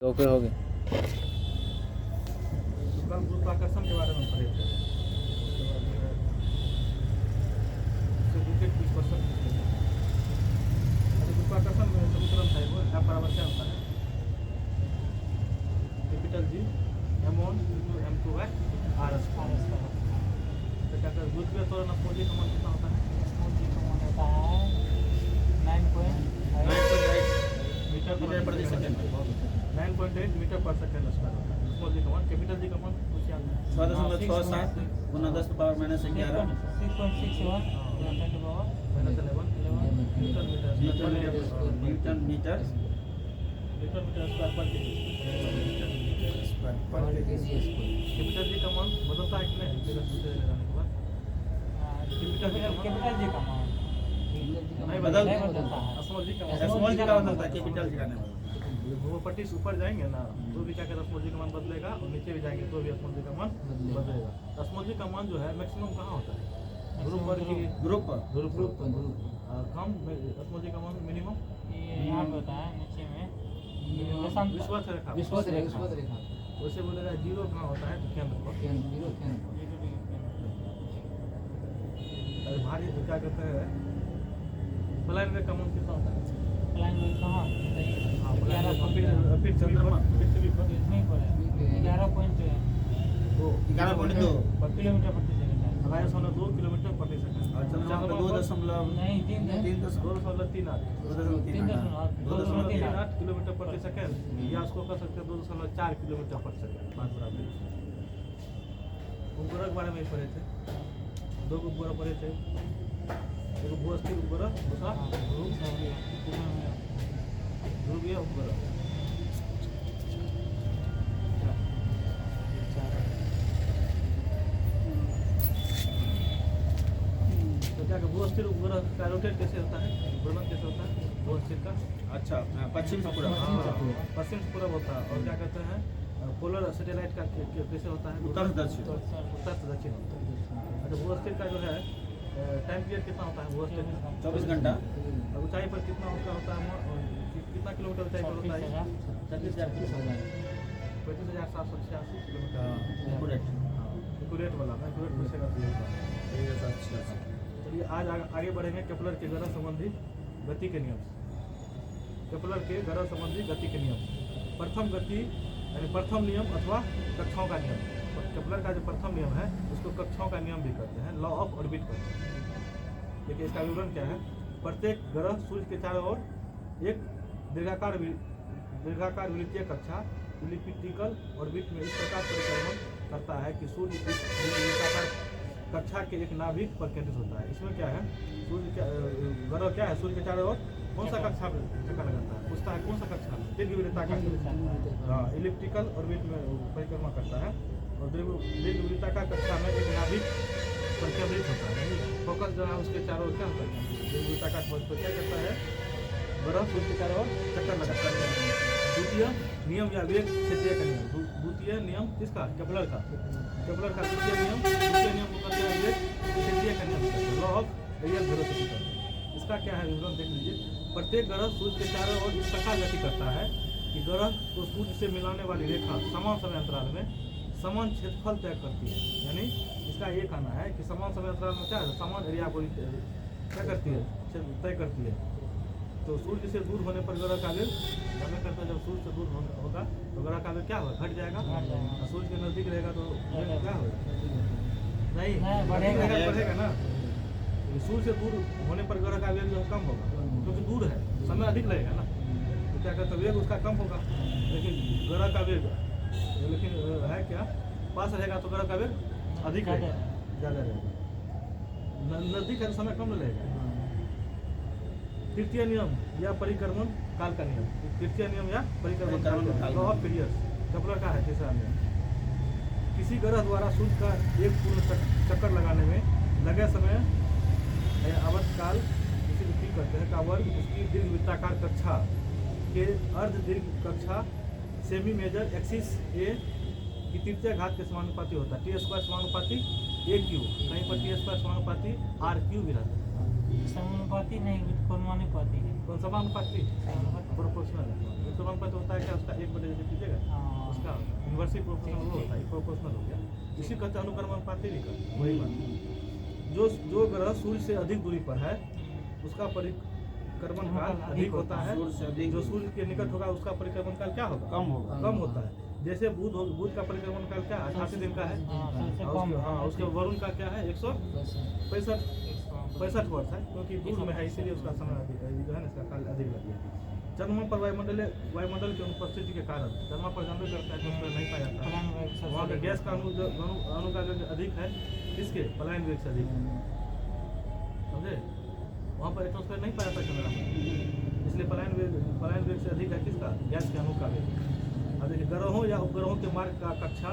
Okay हो गए। कल गुरुत्वाकर्षण के बारे में पढ़े थे। उसके बाद जो है उससे विकेट 20% गुरुत्वाकर्षण में समीकरण है वो F बराबर क्या होता है? Capital G m1 into m2 by RS। तो क्या कर गुरुत्वीय त्वरण स्मॉल का मान कितना होता है? होता है 9.8 मीटर प्रति सेकंड। 9.8 मीटर पर सेकंड स्क्वायर होता है स्मॉल जी का मान। कैपिटल जी का मान कुछ याद नहीं। 6.67 गुना 10 to power minus 11 6.61 newton metre square पर केजी। कैपिटल जी का मान बदलता है कि नहीं? जगह दूसरे लगाने के बाद कैपिटल जी का मान नहीं बदल बदलता है। स्मॉल जी का स्मॉल जी का बदलता है कैपिटल जी का नहीं बदलता। पट्टी से ऊपर जाएंगे ना तो भी क्या कहते स्मॉल जी का मान बदलेगा और नीचे भी जाएंगे तो भी स्मॉल जी का मान बदलेगा। स्मॉल जी का मान जो है मैक्सिमम कहाँ होता है? ग्रुप पर की ग्रुप ग्रुप कम स्मॉल जी का मान मिनिमम यहाँ पे होता है नीचे में विश्वास रेखा। वैसे बोलेगा जीरो कहाँ होता है? तो केंद्र पर। भारी क्या कहते हैं प्लान में का मान कितना होता है? प्लान में कहाँ पृथ्वी पर नहीं पड़े 11.2 किलोमीटर प्रति सेकंड है। आकाश होना 2 किलोमीटर प्रति सेकंड और चंद्रमा पे 2.3 नहीं 2.38 किलोमीटर प्रति सेकंड या उसको कर सकते हैं 2.4 किलोमीटर प्रति सेकंड। बात बराबर। उपग्रह के बारे में पढ़े थे। दो उपग्रह पढ़े थे। एक भू-स्थिर उपग्रह दूसरा ध्रुवीय उपग्रह। तो क्या भू-स्थिर उपग्रह का रोटेट कैसे होता है? भ्रमण कैसे होता है भू-स्थिर का? अच्छा पश्चिम से पूरा पश्चिम से पूरब होता है। और क्या कहते हैं पोलर सैटेलाइट का कैसे होता है? उत्तर से दक्षिण उत्तर से दक्षिण होता है। अच्छा भू-स्थिर का जो है टाइम पीरियड कितना होता है भू-स्थिर का? 24 घंटा। और ऊंचाई पर कितना उसका होता है? कितना किलोमीटर ऊंचाई पर होता है? 35,786 किलोमीटर। एक्यूरेट वाला मैं एक्यूरेट पूछेगा तो अच्छा चलिए आज आगे बढ़ेंगे केपलर के गणन संबंधी गति के नियम। केपलर के गणन संबंधी गति के नियम। प्रथम गति यानी प्रथम नियम अथवा कक्षाओं का नियम। केपलर का जो प्रथम नियम है उसको कक्षाओं का नियम भी कहते हैं, लॉ ऑफ ऑर्बिट कहते हैं। देखिए इसका विवरण क्या है। प्रत्येक ग्रह सूर्य के चारों ओर एक दीर्घाकार वृत्तीय कक्षा इलिप्टिकल ऑर्बिट में इस प्रकार परिक्रमण करता है कि सूर्य इस वृत्ताकार कक्षा के एक नाभिक पर केंद्रित होता है। इसमें क्या है सूर्य ग्रह क्या है सूर्य के चारों ओर कौन सा कक्षा में चक्कर लगाता है? पूछता है कौन सा कक्षा में? दीर्घ वृत्ताकार इलिप्टिकल ऑर्बिट में परिक्रमा करता है और दीर्घ वृत्ताकार कक्षा में एक नाभिक पर केंद्रित होता है। फोकस जो है उसके चारों ओर क्या होता है? दीर्घ वृत्ताकार पर क्या करता है? ग्रह सूर्य के चारों ओर चक्कर लगाता है। द्वितीय नियम या वेग क्षेत्रीय का नियम। द्वितीय नियम किसका? केपलर का। केपलर का द्वितीय नियम को कहते हैं वेग क्षेत्रीय का नियम, लॉ ऑफ रेडियल वेलोसिटी का। इसका क्या है विवरण देख लीजिए। प्रत्येक ग्रह सूर्य के चारों ओर इस प्रकार गति करता है कि ग्रह को सूर्य से मिलाने वाली रेखा समान समय अंतराल में समान क्षेत्रफल तय करती है। यानी इसका ये कहना है कि समान समय अंतराल में क्या है समान एरिया को क्या करती है तय करती है। तो सूर्य से दूर होने पर ग्रह का वेग हमें करता है जब सूर्य से दूर होगा तो ग्रह का वेग क्या होगा? घट जाएगा। और सूर्य के नजदीक रहेगा तो क्या होगा? नहीं बढ़ेगा ना। सूर्य से दूर होने पर ग्रह का वेग जो कम होगा क्योंकि दूर है समय अधिक लगेगा ना। तो क्या कहते हैं वेग उसका कम होगा। लेकिन ग्रह का वेग है क्या पास रहेगा तो ग्रह का वेग अधिक रहेगा, ज़्यादा रहेगा। नजदीक है तो समय कम लगेगा। तृतीय नियम या परिक्रमण काल का नियम। तृतीय नियम या परिक्रमण काल लॉ ऑफ पीरियड्स केपलर का है। तीसरा नियम किसी ग्रह द्वारा सूर्य का एक पूर्ण चक्कर लगाने में लगे समय आवर्तकाल किसी को ठीक करते हैं का वर्ग उसकी दीर्घ वृत्ताकार कक्षा के अर्ध दीर्घ कक्षा सेमी मेजर एक्सिस ए की तृतीय घात के समानुपाती होता है। टी स्क्वायर समानुपाती ए क्यू, कहीं पर टी स्क्वायर समानुपाती आर क्यू भी रहता है। समानुपाती नहीं समानुपाती है। कौन समानुपाती? प्रोपोर्शनल है। वन पर तो होता है क्या, उसका 1/जैसे कीजिएगा हाँ। उसका इन्वर्सिव प्रोपोर्शनल वो होता है, प्रोपोर्शनल हो गया, इसी कहते हैं अनुक्रम अनुपाती विकर्ण। वही बात, जो ग्रह सूर्य से अधिक दूरी पर है उसका परिक्रमण काल अधिक होता है, सूर्य से अधिक जो सूर्य के निकट होगा उसका परिक्रमण काल क्या होगा, कम होगा। कम होता है। जैसे बुध का परिक्रमण काल क्या 88 दिन का है, हाँ, सबसे और कम। हाँ उसके वरुण का क्या है 165 वर्ष है, क्योंकि दूर में है इसीलिए उसका समय अधिक है, जो है ना इसका काल अधिक लग गया। चंद्रमा पर वायुमंडल की अनुपस्थिति के कारण चंद्रमा पर जानवे करता है कि उसमें नहीं पाया जाता है, वहाँ का गैस का अणु का वेग अधिक है, किसके पलायन वेग से अधिक है, समझे, वहाँ पर एटमॉस्फेयर नहीं पाया जाता चंद्रमा पर, इसलिए पलायन वेग से अधिक है किसका, गैस के अणु का वेग। अब देखिए ग्रहों या उपग्रहों के मार्ग का कक्षा,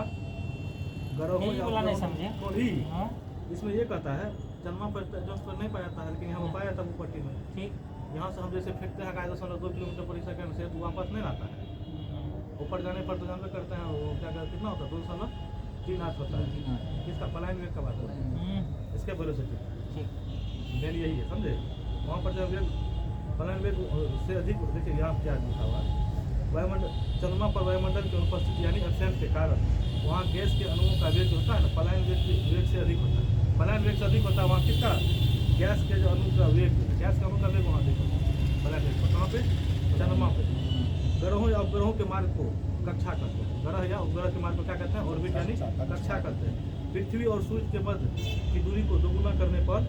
ग्रहों यही या बोला नहीं उपग्रहों समझे। को ही हाँ, इसमें ये कहता है चंद्रमा पर एटमॉस्फेयर नहीं पाया जाता है, लेकिन यहाँ पर पाया जाता है पट्टी में। ठीक। यहाँ से हम जैसे फेंकते हैं 2 किलोमीटर प्रति सेकंड से, तो वापस नहीं आता है, ऊपर जाने पर तो जानते करते हैं वो क्या कहते कितना होता है 2.38 होता है, किसका पलायन वेग का बात होता है, इसके वेलोसिटी ठीक। मेन यही है, समझे। वहाँ पर जब वेग पलायन वेग से अधिक, देखिए यहाँ क्या लिखा हुआ है, वायुमंडल चंद्रमा पर वायुमंडल की अनुपस्थिति यानी एब्सेंस के कारण वहाँ गैस के अणुओं का वेग जो होता है ना पलायन वेग से अधिक होता है, पलायन वेग से अधिक होता है वहाँ किसका, गैस के जो अणु का वेग, गैस के अणु का वेग वहाँ अधिक होता है पलायन वेग पर, कहाँ पे, चंद्रमा पे। ग्रहों या उपग्रहों के मार्ग को कक्षा करते हैं, ग्रह या उपग्रह के मार्ग को क्या कहते हैं, ऑर्बिट यानी कक्षा करते हैं। पृथ्वी और सूर्य के मध्य की दूरी को दोगुना करने पर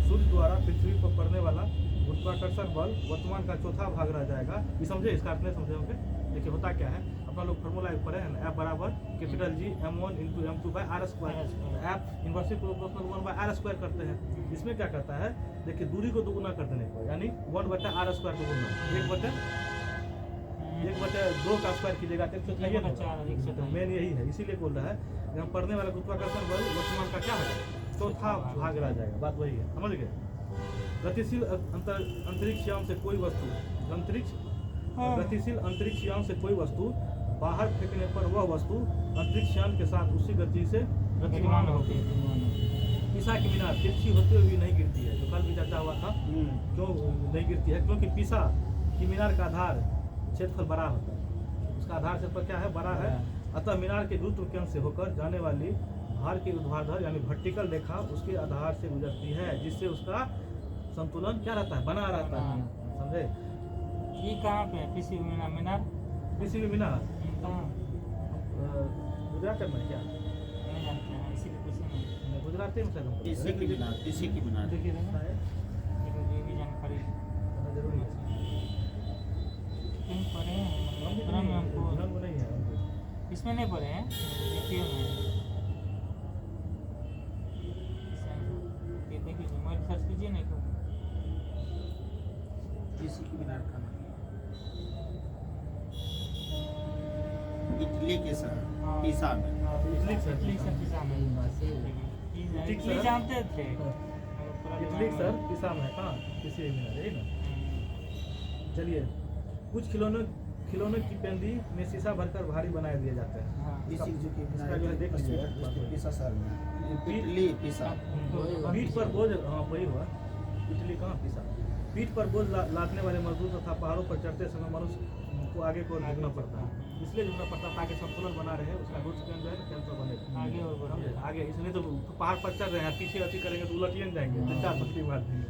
सूर्य द्वारा पृथ्वी पर पड़ने वाला गुरुत्वाकर्षण बल वर्तमान का चौथा भाग रह जाएगा। ये समझे, इसका अर्थ नहीं समझे होंगे। देखिए होता क्या है, अपना लोग फार्मूला पढ़े हैं ना, F बराबर capital G m1 × m2/r², F inversely proportional 1/r² करते हैं। इसमें क्या करता है, देखिए दूरी को दोगुना कर देने पर, यानी 1/r² को गुना 1/2 का स्क्वायर कीजिएगा तो 1/4 तो मेन यही है, इसीलिए बोल रहा है कि हम पढ़ने वाला गुरुत्वाकर्षण बल वर्तमान का क्या है, चौथा भाग रह जाएगा, बात वही है, समझ गए। गतिशील अंतरिक्ष यान से कोई वस्तु गतिशील अंतरिक्ष यान से कोई वस्तु बाहर फेंकने पर वह वस्तु अंतरिक्ष यान के साथ उसी गति से गतिमान होती है। पीसा की मीनार तिरछी होते हुए भी नहीं गिरती है, जो कल भी चर्चा हुआ था, क्यों नहीं गिरती है, क्योंकि पीसा की मीनार का आधार क्षेत्रफल बड़ा होता है, उसका आधार क्षेत्रफल क्या है, बड़ा है, अतः मीनार के गुरुत्व केंद्र से होकर जाने वाली भार की ऊर्ध्वाधर यानी वर्टिकल रेखा उसके आधार से गुजरती है, जिससे उसका संतुलन क्या रहता है, बना रहता है, समझे। ये कहाँ पे है, किसी मीनार? किसी भी मीनार कहाँ? गुजरात में क्या, नहीं जानते हैं, इसीलिए पूछे नहीं। गुजराती में शायद हमको तीसरी की मीनार, तीसरी की मीनार। देखिए ना, ये भी जानकारी जरूरी है, कहीं पढ़े हैं, हम भी क्रम में हमको ध्यान में नहीं है हमको। इसमें नहीं पढ़े हैं, देखिए मैं ये देखिए मोबाइल सर्च कीजिए ना क्यों। तीसरी की मीनार का नाम इटली के शहर पीसा में। इटली सर, इटली से पिज़्ज़ा में इटली जानते थे इटली सर पिसा में कहाँ, किसी भी मीनार यही ना। चलिए, कुछ खिलौने की पेंदी में शीशा भरकर भारी बनाए दिए जाते हैं। हाँ। तीसरी जो की इसका जो है देख लीजिए, पीसा शहर में इटली पीसा। पीठ पर बोझ, हाँ वही हुआ, इटली कहाँ पिसा। पीठ पर बोझ लादने वाले मजदूर तथा पहाड़ों पर चढ़ते समय मनुष्य को आगे को झुकना पड़ता है, इसलिए झुकना पड़ता है ताकि संतुलन बना रहे, उसका गुरुत्व केंद्र है केंद्र बने आगे और बढ़े। समझे? आगे इसलिए तो पहाड़ पर चढ़ रहे हैं, पीछे अति करेंगे तो उलटिए जाएंगे, तो 4 पत्ती मार देंगे।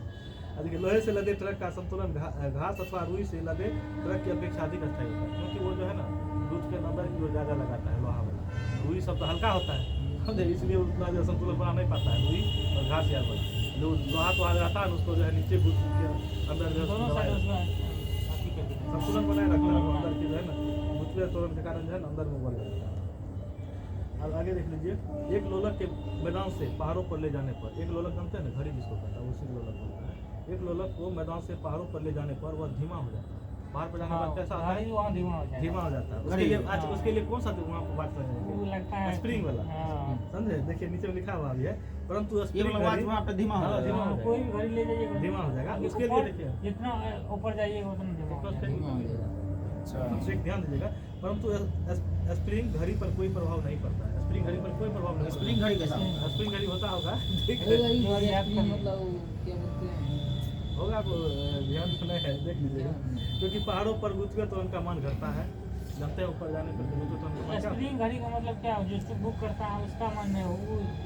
देखिए लोहे से लदे ट्रक का संतुलन घास अथवा रुई से लदे ट्रक की अपेक्षा अधिक अच्छा होता है, क्योंकि वो जो है ना दूध के अंदर की ओर ज़्यादा लगाता है लोहा वाला, रुई सब तो हल्का होता है, समझे, इसलिए उतना जो संतुलन बना नहीं पाता है रुई और घास यार वाला। जो लोहा तो आ जाता है उसको जो है नीचे घुस के अंदर जो दोनों है साइड उसमें साथी कर देते हैं। संतुलन बनाए रखता है, वो अंदर की जो है ना गुरुत्वीय त्वरण के कारण जो है ना अंदर में उबल जाता है। अब आगे देख लीजिए, एक लोलक के मैदान से पहाड़ों पर ले जाने पर, एक लोलक जानते हैं ना, घड़ी जिसको कहता है उसी लोलक बोलता है। एक लोलक को मैदान से पहाड़ों पर ले जाने पर वह धीमा हो जाता है, पहाड़ पर जाने पर कैसा होता है, गाड़ी वहाँ धीमा हो जाएगा। धीमा हो जाता है। उसके घड़ी, लिए आज हाँ। उसके लिए कौन सा वहाँ पर बात कर रहे वो हैं, लगता है स्प्रिंग वाला, हाँ। समझे, देखिए नीचे में लिखा हुआ भी है, परंतु ये स्प्रिंग वाला घड़ी वहाँ पे धीमा हो हाँ, जाएगा। धीमा हो हाँ, जाएगा। कोई भी घड़ी ले जाइएगा धीमा हो जाएगा, उसके लिए देखिए जितना ऊपर जाइएगा उतना धीमा हो जाएगा। अच्छा तो एक ध्यान दीजिएगा, परंतु स्प्रिंग घड़ी पर कोई प्रभाव नहीं पड़ता है, स्प्रिंग घड़ी पर कोई प्रभाव नहीं स्प्रिंग घड़ी के साथ स्प्रिंग घड़ी होता होगा, ठीक है, मतलब क्या बोलते हैं होगा आपको ध्यान तो नहीं है, देख लीजिएगा। क्योंकि पहाड़ों पर गुथवे तो उनका मान घटता है, जानते हैं ऊपर जाने पर गुथवे तो उनका मान क्या स्प्रिंग घड़ी का मतलब क्या जो बुक करता है उसका मन है वो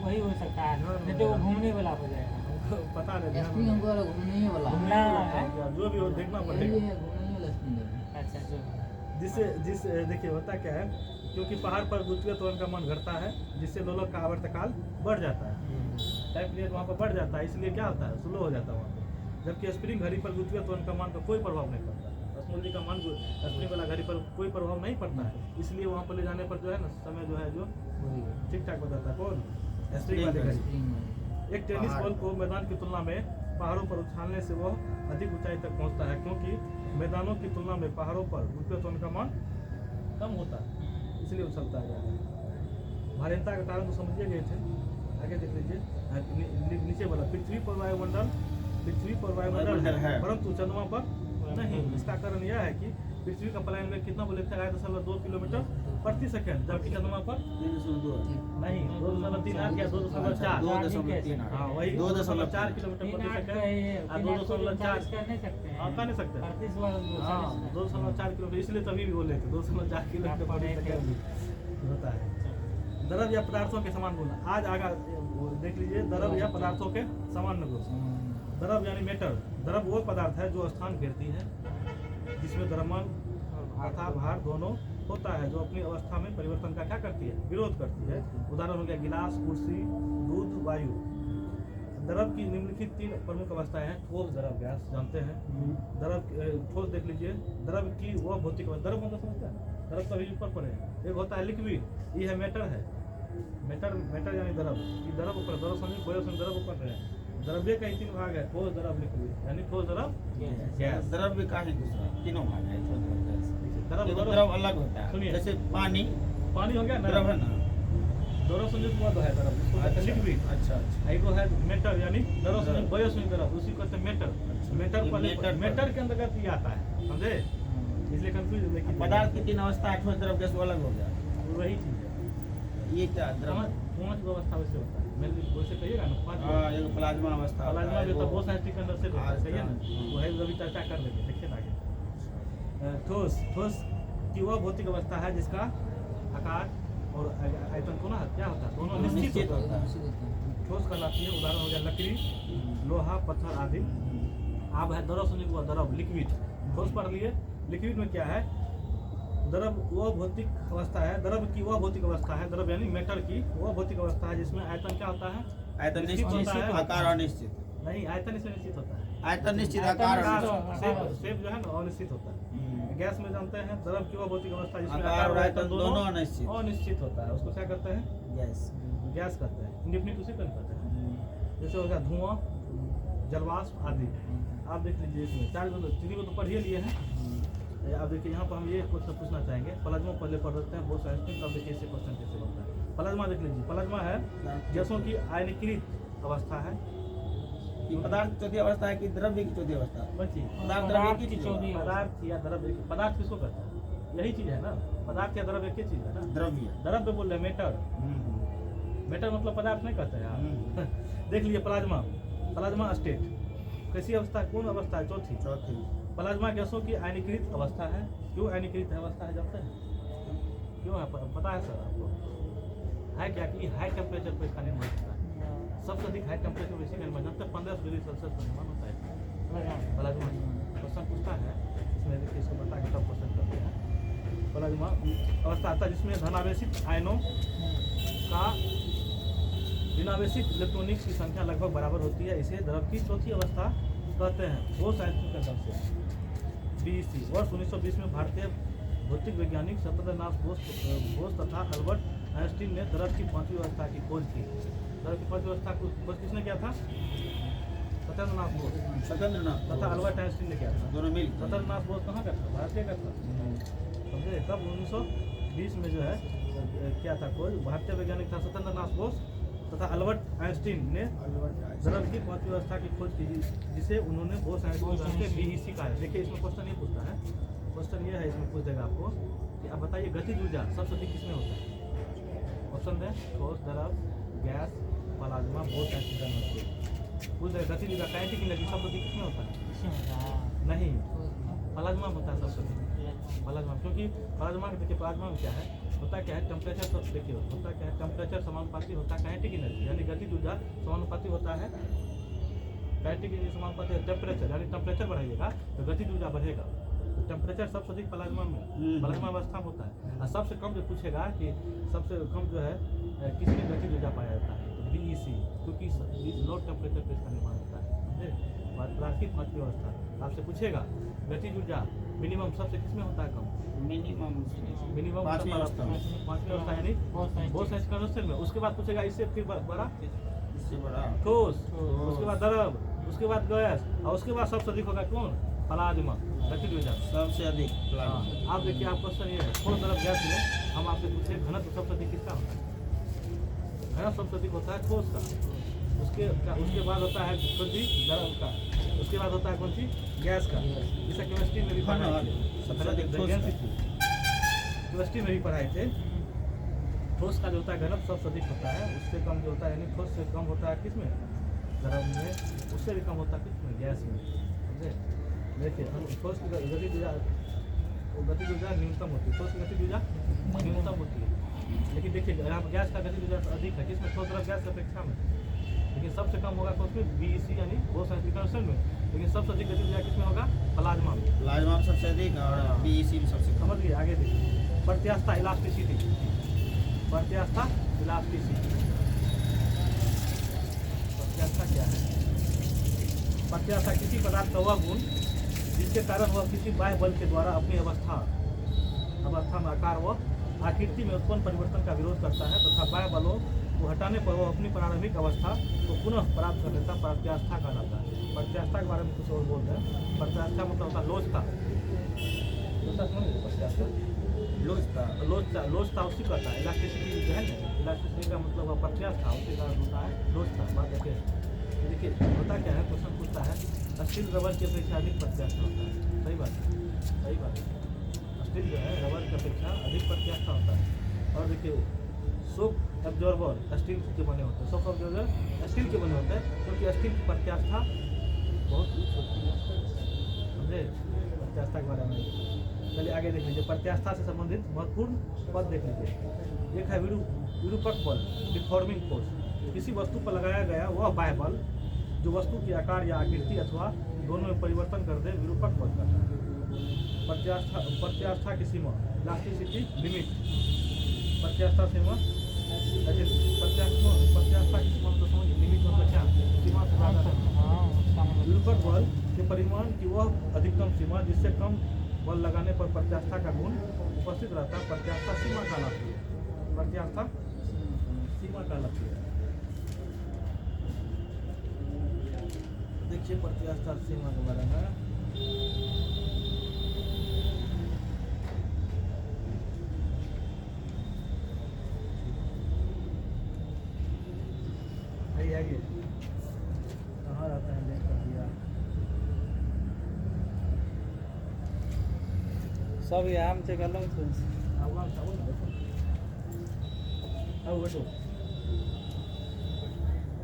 वही हो सकता है, नहीं तो वो घूमने वाला हो जाएगा। हमको पता नहीं, ध्यान स्प्रिंग हमको वाला घूमने ही वाला घूमना है। जो भी हो देखना यही पड़ेगा। है, घूमने ही वाला स्प्रिंग है। अच्छा जो जिस देखिए होता क्या है, क्योंकि पहाड़ पर गुथवे तो उनका मन घटता है, जिससे लोलक का आवर्तकाल बढ़ जाता है, टाइम पीरियड वहाँ पर बढ़ जाता है, इसलिए क्या होता है स्लो हो जाता है वहाँ पर। जबकि स्प्रिंग घड़ी पर गुथवे तो उनका मान का कोई प्रभाव नहीं पड़ता, स्मूदी का मान स्प्रिंग वाला घड़ी पर कोई प्रभाव नहीं पड़ता है, इसलिए वहाँ पर ले जाने पर जो है ना समय जो है जो ठीक ठाक बताता है। कौन? स्प्रिंग वाली घड़ी। स्प्रिंग में एक टेनिस बॉल को मैदान की तुलना में पहाड़ों पर उछालने से वह अधिक ऊंचाई तक पहुंचता है, क्योंकि मैदानों की तुलना में पहाड़ों पर गुथवे तो उनका मान कम होता है, इसलिए उछलता है ज़्यादा। भारीता का कारण तो समझिए गए थे, आगे देख लीजिए नीचे वाला पृथ्वी पर वायुमंडल है, परंतु चंद्रमा पर नहीं। इसका कारण यह है कि पृथ्वी का पलायन में कितना बोले थे 2.2 किलोमीटर प्रति सेकंड, जबकि चंद्रमा पर 302 नहीं 2.38 या 2.4। 2.38 हाँ वही 2.4 किलोमीटर प्रति सेकंड और 2.4 कर नहीं सकते हैं। हाँ कर नहीं सकते। 38 वाला हाँ 2.4 किलोमीटर, इसलिए तभी भी बोले थे 2.4 किलोमीटर प्रति सेकंड होता है। द्रव या पदार्थों के समान गुण, आज आगा देख लीजिए, द्रव या पदार्थों के समान गुण। द्रव यानी मेटर, द्रव वो पदार्थ है जो स्थान घेरती है, जिसमें द्रव्यमान तथा भार दोनों होता है, जो अपनी अवस्था में परिवर्तन का क्या करती है, विरोध करती है। उदाहरण हो गया गिलास, कुर्सी, दूध, वायु। द्रव की निम्नलिखित 3 प्रमुख अवस्थाएं हैं, ठोस, द्रव, गैस, जानते हैं। द्रव ठोस देख लीजिए, द्रव की वह भौतिक अवस्था, द्रव मतलब समझते हैं, द्रव तो अभी ऊपर पर है। एक होता है लिक्विड, ये है मेटर है, मेटर यानी द्रव, ये द्रव ऊपर, द्रव समझिए बॉय से द्रव ऊपर है। द्रव्य का 3 भाग है, ठोस, द्रव, लिक्विड, यानी ठोस, द्रव, गैस। द्रव्य का ही दूसरा तीनों भाग है। द्रव द्रव अलग होता है, सुनिए। जैसे पानी पानी हो गया ना, द्रव है ना। द्रव संयुक्त हुआ तो है द्रव, उसको कहते हैं लिक्विड। अच्छा एक है मेटर यानी द्रव संयुक्त बॉय संयुक्त द्रव, उसी को कहते हैं मेटर। मेटर मेटर- मेटर के अंतर्गत ये आता है, समझे, इसलिए कंफ्यूज देखिए। पदार्थ की 3 अवस्था, 8वां द्रव गैस वो अलग हो गया। वही चीज है, ये क्या द्रव? 5 अवस्था वैसे होता है, मैंने वैसे कहिएगा ना 5। हाँ, एक प्लाज्मा अवस्था होता प्लाज्मा है, जो वो- तो बहुत साइंटिफिक अंदर से होता है, सही है ना, हाँ। वो है अभी चर्चा कर लेंगे, देखिए ना आगे। ठोस की वह भौतिक अवस्था है जिसका आकार और आयतन को ना क्या होता है, दोनों निश्चित होता है, ठोस कहलाती है। उदाहरण हो गया लकड़ी, लोहा, पत्थर आदि। अब है द्रव संयुक्त हुआ द्रव, लिक्विड। ठोस पढ़ लिए, लिक्विड में क्या है, द्रव वह भौतिक अवस्था है, द्रव की वह भौतिक अवस्था है, द्रव यानी मेटर की वह भौतिक अवस्था है जिसमें आयतन क्या होता है, आयतन निश्चित निश्चित, होता है। आकार अनिश्चित। नहीं आयतन इसमें निश्चित होता है, आयतन निश्चित, आकार अनिश्चित। शेप जो है ना अनिश्चित होता है। गैस में जानते हैं द्रव की वह भौतिक अवस्था जिसमें आकार और आयतन दोनों अनिश्चित। अनिश्चित होता है, उसको क्या करते हैं, गैस। गैस कहते हैं। इंडिफिनिट उसी पर कहते हैं, जैसे हो गया धुआं, जलवाष्प आदि। आप देख लीजिए इसमें 4 को तो पढ़िए लिए हैं। अब देखिए यहाँ पर हम ये क्वेश्चन पूछना चाहेंगे, प्लाज्मा पहले पढ़ देते हैं, बहुत सारे तब देखिए इससे क्वेश्चन कैसे बनता है। प्लाज्मा देख लीजिए, प्लाज्मा है गैसों की आयनीकृत अवस्था है। ये पदार्थ चौथी अवस्था है कि द्रव्य की चौथी अवस्था? बच्ची पदार्थ द्रव्य की चौथी अवस्था। पदार्थ या द्रव्य, पदार्थ किसको कहते हैं, यही चीज है ना, पदार्थ या द्रव्य एक ही चीज है ना। द्रव्य। द्रव्य बोल रहे हैं, मेटर, मेटर मतलब पदार्थ नहीं कहते हैं आप। देख लीजिए प्लाज्मा, प्लाज्मा स्टेट कैसी अवस्था, कौन अवस्था है, चौथी। चौथी। प्लाज्मा गैसों की आयनीकृत अवस्था है। क्यों आयनीकृत अवस्था है जानते हैं, क्यों है पता है सर आपको, है क्या कि हाई टेम्परेचर पर इसका निर्माण होता है, सबसे अधिक हाई टेम्परेचर पर इसी का निर्माण होता है, 15 डिग्री सेल्सियस पर निर्माण होता है प्लाज्मा। क्वेश्चन पूछता है इसमें, देखिए इसको बता के तब क्वेश्चन करते हैं। प्लाज्मा अवस्था आता है जिसमें धनावेशित आयनों का ऋणावेशित इलेक्ट्रॉनिक्स की संख्या लगभग बराबर होती है, इसे द्रव की चौथी अवस्था कहते हैं। वो साइंटिफिक अंदर से BC वर्ष 1920 में भारतीय भौतिक वैज्ञानिक सत्येंद्रनाथ बोस तथा अल्बर्ट आइंस्टीन ने द्रव की 5वीं अवस्था की खोज की। द्रव की 5वीं अवस्था की खोज किसने किया था, सत्येंद्रनाथ बोस सत्येंद्रनाथ तथा अल्बर्ट आइंस्टीन ने किया था। दोनों मिल। सत्येंद्रनाथ बोस कहाँ का था, भारतीय का था, समझे। कब 1920 में जो है क्या था खोज, भारतीय वैज्ञानिक था सत्येंद्रनाथ बोस तथा अल्बर्ट आइंस्टीन ने द्रव की 5वीं अवस्था की खोज की, जिसे उन्होंने बोस आइंस्टीन के BEC कहा है। देखिए इसमें क्वेश्चन ये पूछता है, क्वेश्चन ये है इसमें पूछ देगा आपको कि आप बताइए गतिज ऊर्जा सबसे अधिक किसमें होता है। ऑप्शन दें, ठोस, द्रव, गैस, प्लाज्मा, बोस आइंस्टीन। उस गतिज ऊर्जा काइनेटिक एनर्जी सब गति किसमें होता है? इसमें होता है। नहीं, प्लाज्मा में होता है सबसे अधिक। प्लाज्मा, क्योंकि प्लाज्मा के देखिए प्लाज्मा में क्या है होता क्या है, टेम्परेचर तो देखिए होता क्या है, टेम्परेचर समानुपाती होता है काइनेटिक एनर्जी, यानी गतिज ऊर्जा समानुपाती होता है काइनेटिक एनर्जी समानुपाती है टेम्परेचर, यानी टेम्परेचर बढ़ाइएगा तो गतिज ऊर्जा बढ़ेगा। टेम्परेचर सबसे अधिक प्लाज्मा में प्लाज्मा अवस्था में होता है। और सबसे कम जो पूछेगा कि सबसे कम जो है किसमें गतिज ऊर्जा पाया जाता है, तो BEC, क्योंकि लो टेम्परेचर पे इसका निर्माण होता है। प्राकृतिक पांचवी अवस्था आपसे पूछेगा गतिज ऊर्जा मिनिमम सबसे किसमें होता है कम? मिनिमम पांचवी अवस्था में। पांचवी अवस्था यानी बहुत साइज कंडीशन में। उसके बाद पूछेगा इससे फिर बड़ा इससे बड़ा ठोस, उसके बाद द्रव, उसके बाद गैस, और उसके बाद सबसे अधिक होगा कौन? प्लाज्मा, गतिज ऊर्जा सबसे अधिक प्लाज्मा। आप देखिए, आप क्वेश्चन ये है ठोस द्रव गैस में हम आपसे पूछे घनत्व सबसे अधिक किसका होता है? घनत्व सबसे अधिक होता है ठोस का। उसके बाद होता है कौन सी? द्रव का। उसके बाद होता है कौन सी? गैस का। जैसे केमिस्ट्री में भी पढ़ाए थे, सबसे अधिक ठोस का। केमिस्ट्री में भी पढ़ाए थे, ठोस का जो होता है घनत्व सबसे अधिक होता है, उससे कम जो होता है यानी ठोस से कम होता है किसमें? द्रव में। उससे भी कम होता है किसमें? गैस में। समझे? देखिए हम ठोस की गतिज ऊर्जा न्यूनतम होती है, ठोस की गतिज ऊर्जा न्यूनतम होती है। लेकिन देखिए यहाँ गैस का गतिज ऊर्जा अधिक है किसमें? ठोस द्रव गैस की अपेक्षा में। लेकिन सबसे कम होगा कौन में? BEC यानी बहुत सारे कंडीशन में। लेकिन सबसे अधिक गतिज ऊर्जा किसमें होगा? प्लाज्मा में। प्लाज्मा में सबसे अधिक और BEC में सबसे कम। समझ गए? आगे देखिए प्रत्यास्था इलास्टिसिटी। प्रत्यास्था इलास्टिसिटी, प्रत्यास्था क्या है? प्रत्यास्था किसी पदार्थ का वह गुण जिसके कारण वह किसी बाह्य बल के द्वारा अपनी अवस्था में आकार व आकृति में उत्पन्न परिवर्तन का विरोध करता है तथा बाह्य बलों को हटाने पर वह अपनी प्रारंभिक अवस्था को पुनः प्राप्त कर लेता प्रत्यास्था कहलाता है। प्रत्यास्था के बारे में कुछ और बोलते हैं। प्रत्यास्था मतलब होता है लोचता। प्रत्यास्था लोचता उसी कहता है। इलास्टिसिटी जो है ना, इलास्टिसिटी का मतलब है प्रत्यास्था, उसी कारण होता है लोचता। बात देखिए होता क्या है, क्वेश्चन पूछता है स्टील रबर की अपेक्षा अधिक प्रत्यास्था होता है। सही बात है, सही बात है। स्टील जो है रबर की अपेक्षा अधिक प्रत्यास्था होता है। और देखिए शॉक एब्जॉर्बर स्टील के बने होते हैं, शॉक एब्जॉर्बर स्टील के बने होते हैं क्योंकि स्टील की प्रत्यास्था बहुत उच्च होती है। समझे प्रत्यास्था के बारे में? चलिए आगे देख लीजिए, प्रत्यास्था से संबंधित महत्वपूर्ण पद देख लीजिए। एक है विरूपक बल, डिफॉर्मिंग फोर्स। किसी वस्तु पर लगाया गया वह बाह्य बल जो वस्तु के आकार या आकृति अथवा दोनों में परिवर्तन कर दे, विरूपक बल कहता है। प्रत्यास्था की सीमा इलास्टिसिटी लिमिट। प्रत्यास्था सीमा प्रत्यास्था की सीमा तो समझ लिमिट मतलब क्या? सीमा से ज़्यादा है। विरूपक बल के परिमाण की वह अधिकतम सीमा जिससे कम बल लगाने पर प्रत्यास्था का गुण उपस्थित रहता है, प्रत्यास्था सीमा कहलाती है। प्रत्यास्था सीमा कहलाती है। देखिए प्रत्यास्था सीमा के बारे में आइए कहाँ रहता है देख कर दिया सब यहाँ से कर लो तो आवाम साबुन देखो अब बैठो।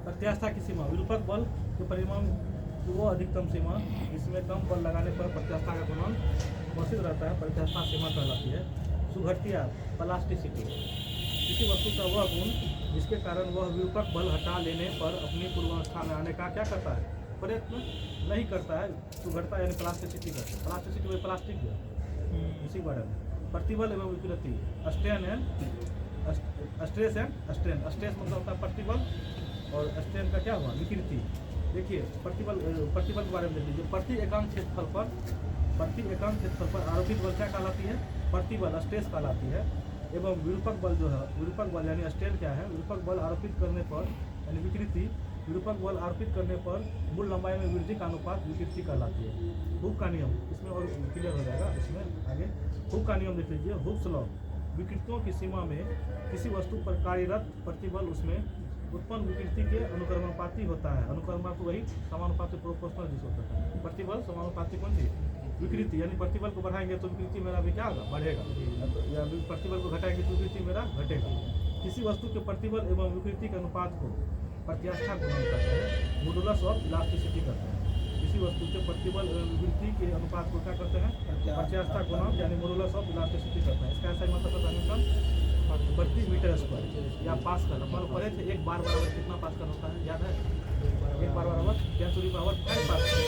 प्रत्यास्था की सीमा विरूपक बल के परिमाण की वो अधिकतम सीमा इसमें कम बल लगाने पर प्रत्यास्था का गुणांक उपस्थित रहता है, प्रत्यास्था सीमा कहलाती है। सुघटिया प्लास्टिसिटी किसी वस्तु का वह गुण जिसके कारण वह विरूपक बल हटा लेने पर अपनी पूर्वावस्था में आने का क्या करता है? प्रयत्न नहीं करता है। सुघटता यानी प्लास्टिसिटी करता है। प्लास्टिसिटी वही प्लास्टिक जो इसी बारे में। प्रतिबल एवं विकृति strain and stress and strain. Stress मतलब होता है प्रतिबल और स्ट्रेन का क्या हुआ? विकृति। देखिए प्रतिबल के बारे में देख लीजिए। प्रति एकांक क्षेत्रफल पर आरोपित बल क्या कहलाती है? प्रतिबल स्ट्रेस कहलाती है। एवं विरूपक बल जो है, विरूपक बल यानी स्ट्रेन क्या है? विरूपक बल आरोपित करने पर यानी विकृति, विरूपक बल आरोपित करने पर मूल लंबाई में वृद्धि का अनुपात विकृति कहलाती है। हुक का नियम इसमें और क्लियर हो जाएगा। इसमें आगे हुक का नियम देख लीजिए। हुक्स लॉ विकृतियों की सीमा में किसी वस्तु पर कार्यरत प्रतिबल उसमें उत्पन्न विकृति के अनुक्रमानुपाती होता है। अनुक्रमानुपाती वही समानुपाती प्रोपोर्शनल जिस होता है। प्रतिबल समानुपाती कौन सी? विकृति, यानी प्रतिबल को बढ़ाएंगे तो विकृति मेरा भी क्या होगा? बढ़ेगा, या प्रतिबल को घटाएंगे तो विकृति मेरा घटेगा। किसी वस्तु के प्रतिबल एवं विकृति के अनुपात को प्रत्यास्था गुणन करते हैं, मॉडुलस ऑफ इलास्टिसिटी करते हैं। किसी वस्तु के प्रतिबल एवं वृद्धि के अनुपात को क्या करते हैं? प्रत्यास्था गुणन यानी मॉडुलस ऑफ इलास्टिसिटी करते हैं। इसका ऐसा ही मतलब होता है न्यूटन प्रति मीटर स्क्वायर या पास्कल। अपन पढ़े थे एक बार बराबर कितना पास्कल होता है, याद है? एक बार बराबर 10 टू द पावर 5 पास्कल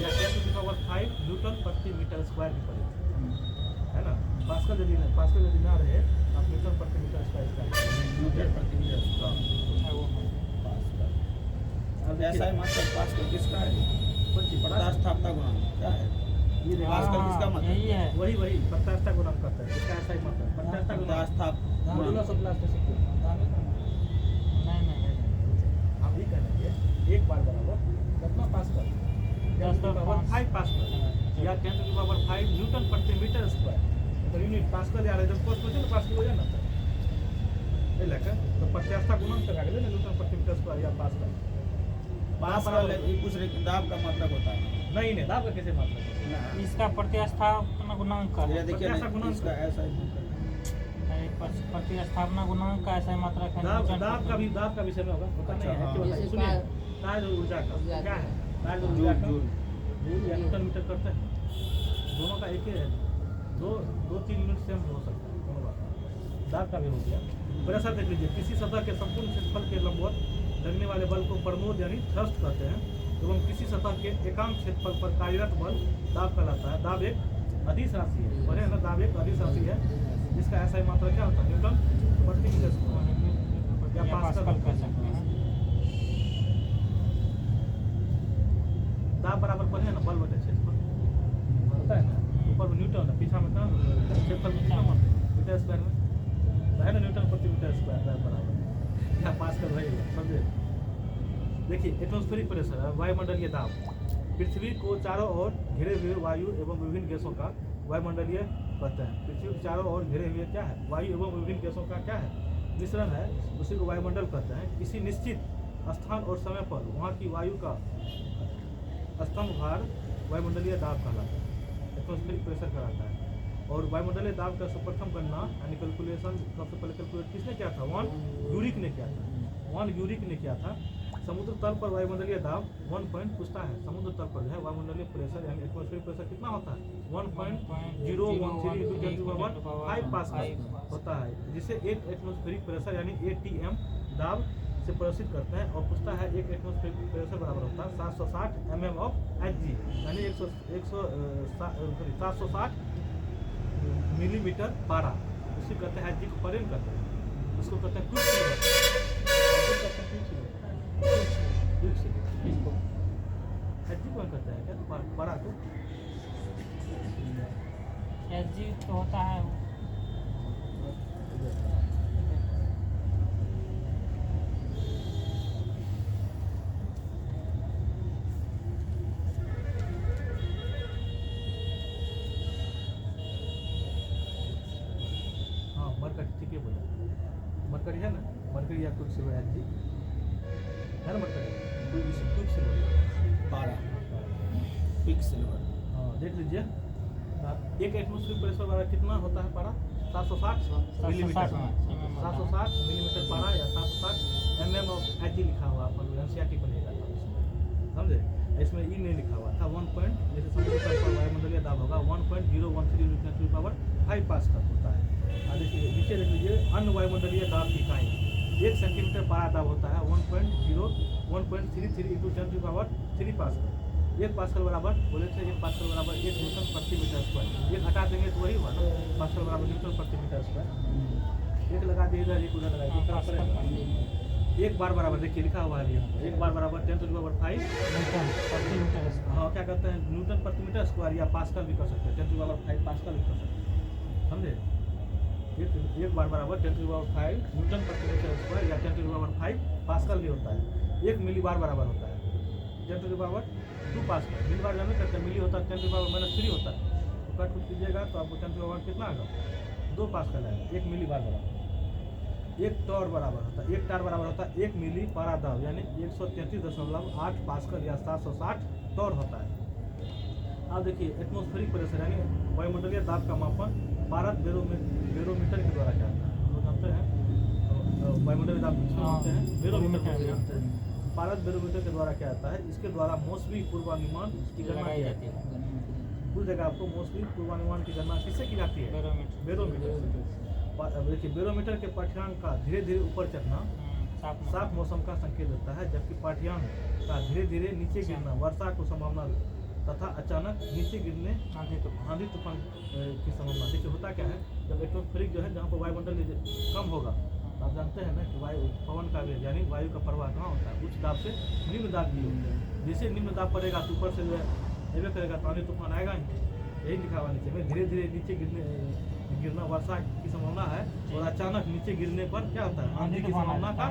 या 10 टू द पावर 5 न्यूटन प्रति मीटर स्क्वायर भी पढ़े थे, है ना? पास्कल यदि ना रहे आप न्यूटन प्रति मीटर स्क्वायर का न्यूटन प्रति मीटर स्क्वायर पास्कल। अब ऐसा ही मतलब पास्कल किसका है? प्रत्यास्थापना गुणन क्या है? ये देखो, पास्कल किसका मतलब? यही है। वही प्रत्यास्था गुणन करता है। इसका ऐसा ही मतलब प्रत्यास्था गुणन मॉडुलस ऑफ इलास्टिसिटी नहीं हम ही कहेंगे एक बार बराबर कितना pascal 10 to the power 5 pascal या 10 टू द पावर 5 न्यूटन प्रति मीटर स्क्वायर। तो यूनिट पास्कल या जब कोस में पास्कल हो जाए ना ये लेकर तो प्रत्यास्था गुणन तक आ गए ना न्यूटन प्रति मीटर स्क्वायर या पास्कल। पास्कल ये पूछ रहे कि दाब का मतलब होता है नहीं दाब का कैसे मतलब है? इसका प्रत्यास्थापना गुणांक का ये देखिए प्रत्यास्था ना, गुणन इसका ऐसा ही मतलब प्रतिस्थापना गुणांक का ऐसा ही मात्रा है दाब का विषय में होगा पता नहीं है अच्छा, क्यों बताइए। सुनिए कार्य ऊर्जा का क्या है? कार्य ऊर्जा का जूल या न्यूटन मीटर करते हैं, दोनों का एक ही है। दो 3 यूनिट सेम हो सकता है दोनों बात। दाब का भी हो गया। प्रेशर देख लीजिए, किसी सतह के संपूर्ण क्षेत्रफल के लंबवत लगने वाले बल को प्रनोद यानी थ्रस्ट कहते हैं एवं किसी सतह के एकांक क्षेत्रफल पर कार्यरत बल दाब कहलाता है। दाब एक अदिश राशि है, बढ़े ना? दाब एक अदिश राशि है जिसका ऐसा ही मात्रा क्या होता है? न्यूटन प्रति मीटर स्क्वायर या पास्कल कर सकते हैं। दाब बराबर पढ़े ना बल बटे क्षेत्रफल होता है ना, ऊपर में न्यूटन है, पीछा में क्या क्षेत्रफल में कितना मीटर स्क्वायर में है ना? न्यूटन प्रति मीटर स्क्वायर दाब बराबर या पास्कल रहेगा, समझे? देखिए एटमॉस्फेरिक प्रेशर है वायुमंडलीय दाब। पृथ्वी को चारों ओर घिरे हुए वायु एवं विभिन्न गैसों का वायुमंडलीय कहते हैं। पृथ्वी के चारों ओर घिरे हुए क्या है? वायु एवं विभिन्न गैसों का क्या है? मिश्रण है, उसी को वायुमंडल कहते हैं। किसी निश्चित स्थान और समय पर वहाँ की वायु का स्तंभ भार वायुमंडलीय दाब कहलाता है, एटमॉस्फेरिक प्रेशर कहलाता है। और वायुमंडलीय दाब का सर्वप्रथम गणना यानी कैलकुलेशन सबसे पहले कैलकुलेट किसने किया था? वॉन यूरिक ने किया था। समुद्र तल पर वायुमंडलीय दाब 1 पॉइंट पूछता है। समुद्र तल पर जो है वायुमंडलीय प्रेशर यानी एटमॉस्फेरिक प्रेशर कितना होता है? 1.013 × 10⁵ पास्कल होता है, जिसे एक एटमॉस्फेरिक प्रेशर यानी ATM दाब से प्रदर्शित करते हैं। और पूछता है एक एटमॉस्फेरिक प्रेशर बराबर होता है 760 mm ऑफ Hg यानी 760 मिलीमीटर पारा। उसी कहते हैं Hg को परेन करते हैं, उसको कहते हैं क्विकसिल्वर। Hg कौन करता है क्या पारा को? Hg तो होता है ठीक है बोला, मरकरी है ना? मरकरी या क्विकसिल्वर Hg है ना? मरकरी क्विकसिल्वर पारा क्विकसिल्वर। हाँ देख लीजिए, एक एटमॉस्फेरिक प्रेशर वाला कितना होता है पारा? 760 मिलीमीटर। 760 मिलीमीटर पारा या 760 mm ऑफ Hg लिखा हुआ अपन NCERT पढ़ेगा था उसमें, समझे? इसमें ई नहीं लिखा हुआ था। 1 पॉइंट जैसे समुद्र तल पर वायुमंडलीय दाब होगा 1.013 × 10⁵ पास्कल होता है। देखिए नीचे देख लीजिए, अन्य वायुमंडलीय दाब की इकाई 1 सेंटीमीटर पारा दाब होता है 1.33 × 10⁻³ पास्कल। 1 पास्कल बराबर बोले थे 1 पास्कल बराबर 1 न्यूटन प्रति मीटर स्क्वायर। 1 हटा देंगे तो वही हुआ ना, पास्कल बराबर न्यूटन प्रति मीटर स्क्वायर। 1 लगा दिए इधर, 1 उधर लगाइए, एक बार बराबर देखिए लिखा हुआ है एक बार बराबर 10⁵ न्यूटन प्रति मीटर स्क्वायर। हाँ क्या कहते हैं? न्यूटन प्रति मीटर स्क्वायर या पास्कल भी कर सकते हैं, 10⁵ पास्कल भी कर सकते हैं, समझे? एक बार बराबर 10⁵ न्यूटन प्रति मीटर स्क्वायर या 10⁵ पास्कल भी होता है। 1 मिली बार बराबर होता है 10⁻² पास्कल। मिली बार जानते करते हैं, मिली होता है 10⁻³ होता है, तो कट कुछ कीजिएगा तो आपको 10⁻³ कितना आएगा? 2 पास्कल आएगा। 1 मिली बार बराबर 1 टॉर बराबर होता है, 1 टार बराबर होता है 1 मिली पारा दाब यानी 133.8 पास्कल या 760 टॉर होता है। अब देखिए एटमॉस्फेरिक प्रेशर यानी वायुमंडलीय दाब का मापन भारत बैरोमीटर के द्वारा किया जाता है। हम लोग जानते हैं वायुमंडलीय दाब होते हैं, बैरोमीटर बैरोमीटर। होते हैं। पारद बैरोमीटर के द्वारा क्या आता है, इसके द्वारा मौसमी पूर्वानुमान की गणना की जाती है। कुछ जगह आपको मौसमी पूर्वानुमान की गणना किससे की जाती है, बैरोमीटर। बैरोमीटर से। अब देखिए बैरोमीटर के पाठ्यांक का धीरे धीरे ऊपर चढ़ना साफ मौसम का संकेत देता है, जबकि पाठ्यांक का धीरे धीरे नीचे गिरना वर्षा को संभावना तथा अचानक नीचे गिरने आंधी तूफान की संभावना। देखिए होता क्या है, जब एटमॉस्फेरिक जो है जहाँ पर वायुमंडल कम होगा, तो आप जानते हैं ना कि वायु पवन का वेग यानी वायु का प्रवाह कहाँ होता है, उच्च दाब से निम्न दाब की होते हैं। जैसे निम्न दाब पड़ेगा तो ऊपर से जो है एवे करेगा तो आंधी तूफान आएगा ही, यही लिखा हुआ नीचे में। धीरे धीरे नीचे गिरना वर्षा की संभावना है, और अचानक नीचे गिरने पर क्या होता है, आंधी की संभावना का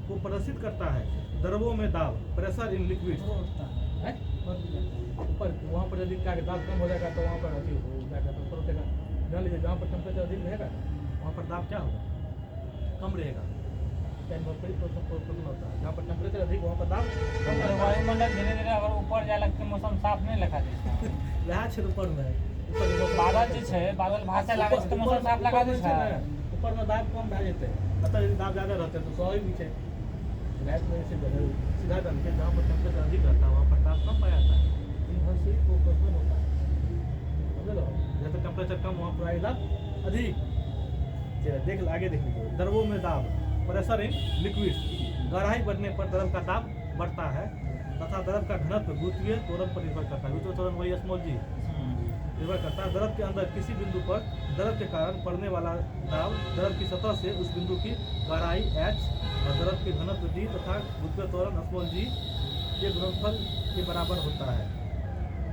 को प्रदर्शित करता है। द्रवों में दाब, प्रेशर इन लिक्विड, ऊपर वहाँ पर यदि क्या दाब कम हो जाएगा तो वहाँ पर अति हो जाएगा तो ऊपर उठेगा। ध्यान लीजिए जहाँ पर टेम्परेचर अधिक रहेगा वहाँ पर दाब क्या होगा, कम रहेगा। होता है जहाँ पर टेम्परेचर अधिक वहाँ पर दाब कम रहेगा। वायुमंडल धीरे धीरे अगर ऊपर जाए लगते मौसम साफ नहीं लगा देता वएह क्षेत्र ऊपर में बादल जे छै बादल भाषा लागे छै तो मौसम साफ लगा दै छै। ऊपर में दाब कम भए जेतै, मतलब यदि दाब ज्यादा रहते तो स्वाभाविक भी छै रात में ऐसे सीधा डाल के जहाँ पर टेम्परेचर अधिक रहता है वहाँ पर दाब कम पाया जाता है। इन भर से प्रोपोर्शनल होता है, समझ लो। जैसे टेम्परेचर कम वहाँ पर आएगा अधिक। चलिए देख आगे देख लीजिए, द्रवों में दाब, प्रेशर इन लिक्विड, गहराई बढ़ने पर द्रव का दाब बढ़ता है तथा द्रव का घनत्व गुरुत्वीय त्वरण पर निर्भर करता है। गुरुत्वीय त्वरण वही स्मॉल जी निर्भर करता है। द्रव के अंदर किसी बिंदु पर द्रव के कारण पड़ने वाला दाब द्रव की सतह से उस बिंदु की गहराई h और द्रव के घनत्व d तथा गुरुत्वीय त्वरण स्मॉल g के गुणनफल के बराबर होता है।